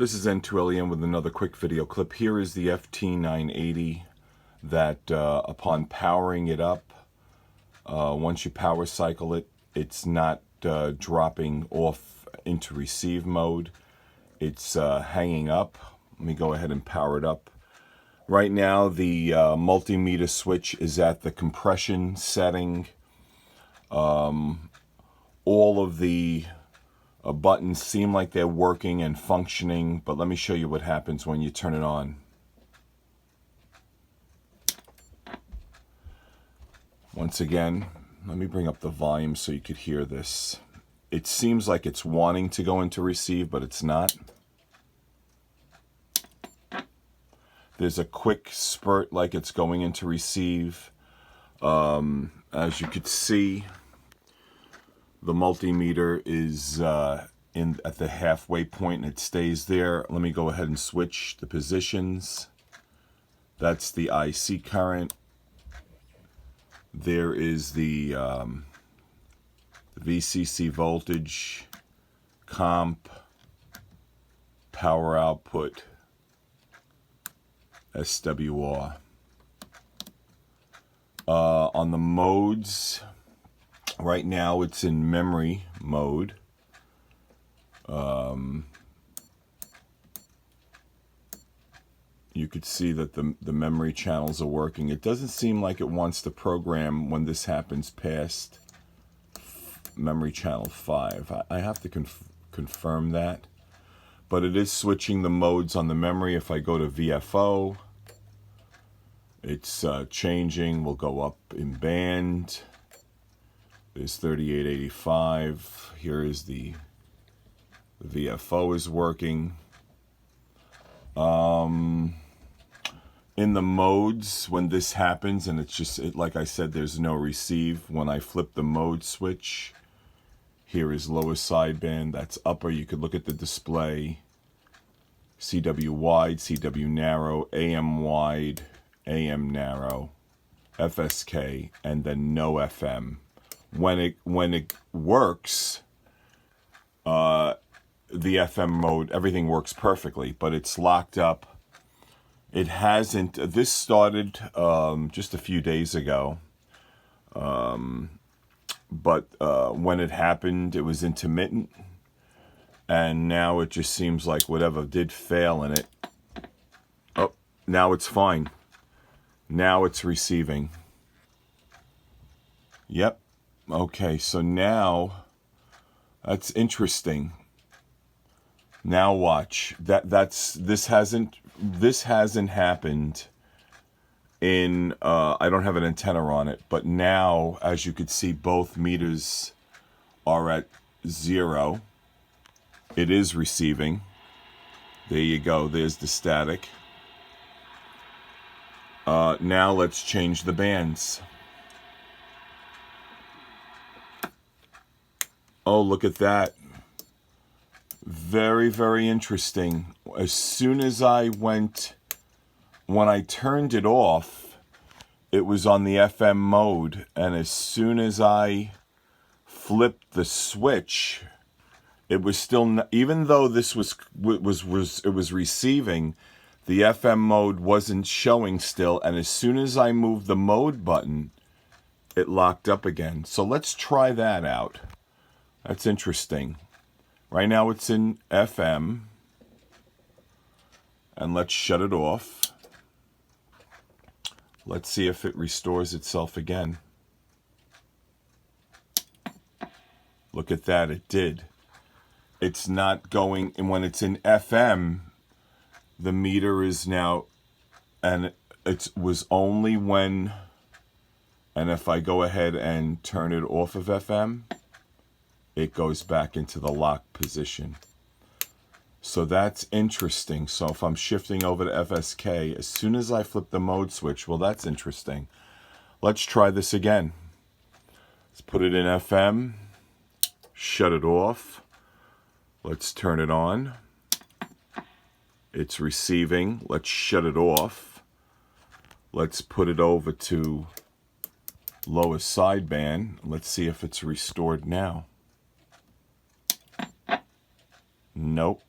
This is N2LEM with another quick video clip. Here is the FT-980 that upon powering it up, once you power cycle it, it's not dropping off into receive mode. It's hanging up. Let me go ahead and power it up. Right now the multimeter switch is at the compression setting. All of the buttons seem like they're working and functioning, but let me show you what happens when you turn it on. Once again, let me bring up the volume so you could hear this. It seems like it's wanting to go into receive, but it's not. There's a quick spurt like it's going into receive. As you could see, the multimeter is at the halfway point and it stays there. Let me go ahead and switch the positions. That's the IC current. There is the VCC voltage, comp, power output, SWR. On the modes, right now it's in memory mode. You could see that the memory channels are working. It doesn't seem like it wants to program when this happens past memory channel 5. I have to confirm that. But it is switching the modes on the memory. If I go to VFO, it's changing. We'll go up in band. There's 3885. Here is the VFO is working. In the modes, when this happens, and it's just, like I said, there's no receive. When I flip the mode switch, here is lower sideband, that's upper. You could look at the display. CW wide, CW narrow, AM wide, AM narrow, FSK, and then no FM. When it works, the FM mode, everything works perfectly, but it's locked up. It hasn't. This started just a few days ago, but when it happened, it was intermittent, and now it just seems like whatever did fail in it. Oh, now it's fine. Now it's receiving. Yep. Okay, so now that's interesting. Now watch. This hasn't happened in I don't have an antenna on it, but now as you could see, both meters are at 0. It is receiving. There you go. There's the static. Now let's change the bands. Oh, look at that. Very, very interesting. As soon as when I turned it off, it was on the FM mode, and as soon as I flipped the switch, it was still, even though this was receiving, the FM mode wasn't showing still, and as soon as I moved the mode button, it locked up again. So let's try that out. That's interesting. Right now it's in FM, and let's shut it off. Let's see if it restores itself again. Look at that, it did. It's not going, and when it's in FM, the meter is now, and it was only when, and if I go ahead and turn it off of FM, it goes back into the lock position. So that's interesting. So if I'm shifting over to FSK, as soon as I flip the mode switch, well, that's interesting. Let's try this again. Let's put it in FM, shut it off. Let's turn it on. It's receiving. Let's shut it off. Let's put it over to lower sideband. Let's see if it's restored now. Nope.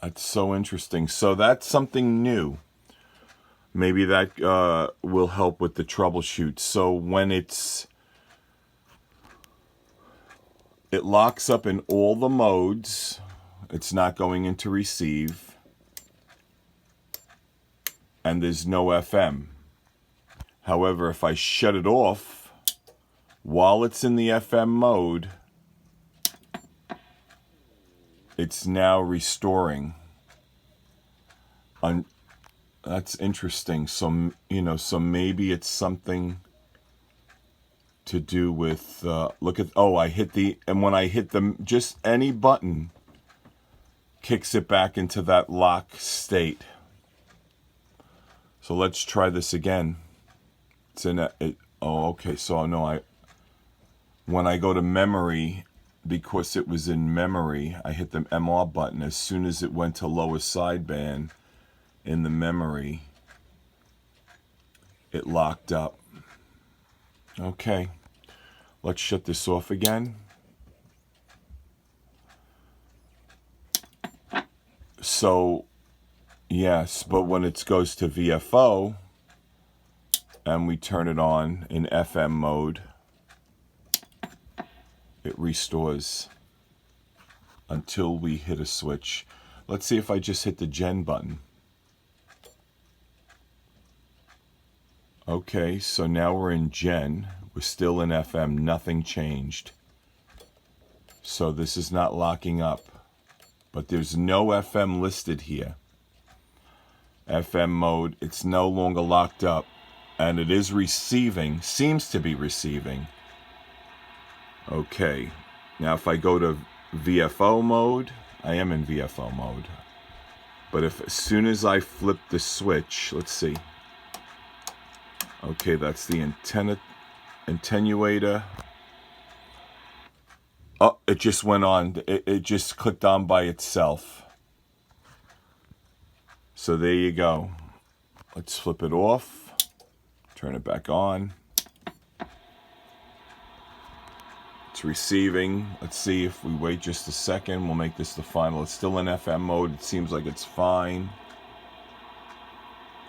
That's so interesting. So that's something new. Maybe that will help with the troubleshoot. So when it locks up in all the modes, it's not going into receive, and there's no FM. However, if I shut it off while it's in the FM mode, it's now restoring. That's interesting. So, so maybe it's something to do with, look at, and when I hit just any button kicks it back into that lock state. So let's try this again. It's in okay, so no, when I go to memory, because it was in memory, I hit the MR button. As soon as it went to lower sideband in the memory, it locked up. Okay, let's shut this off again. So, yes, but when it goes to VFO and we turn it on in FM mode, it restores until we hit a switch. Let's see if I just hit the gen button. Okay, so now we're in gen. We're still in FM. Nothing changed. So this is not locking up. But there's no FM listed here. FM mode, it's no longer locked up. And it is receiving, seems to be receiving. Okay, now if I go to VFO mode, I am in VFO mode. But as soon as I flip the switch, let's see. Okay, that's the attenuator. Oh, it just went on. It just clicked on by itself. So there you go. Let's flip it off. Turn it back on. It's receiving. Let's see if we wait just a second. We'll make this the final. It's still in FM mode. It seems like it's fine.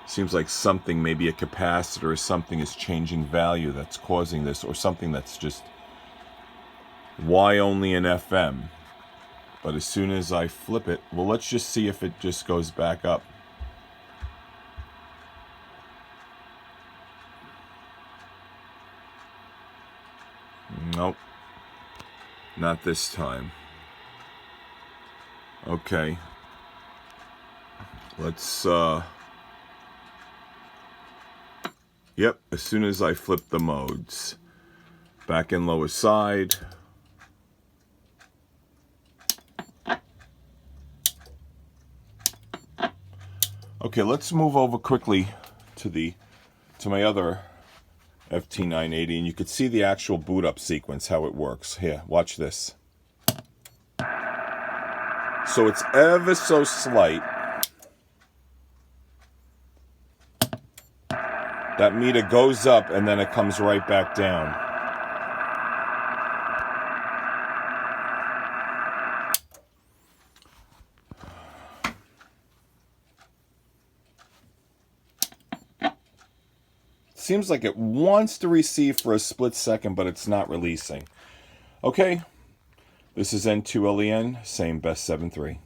Seems like something, maybe a capacitor or something, is changing value that's causing this, or something that's just, why only in FM? But as soon as I flip it, well, let's just see if it just goes back up. Nope. Not this time. Okay. Let's, yep, as soon as I flip the modes. Back in lower side. Okay, let's move over quickly to my other FT-980, and you could see the actual boot up sequence, how it works. Here, watch this. So it's ever so slight. That meter goes up and then it comes right back down. Seems like it wants to receive for a split second, but it's not releasing. Okay, this is N2LEN, same best 7-3.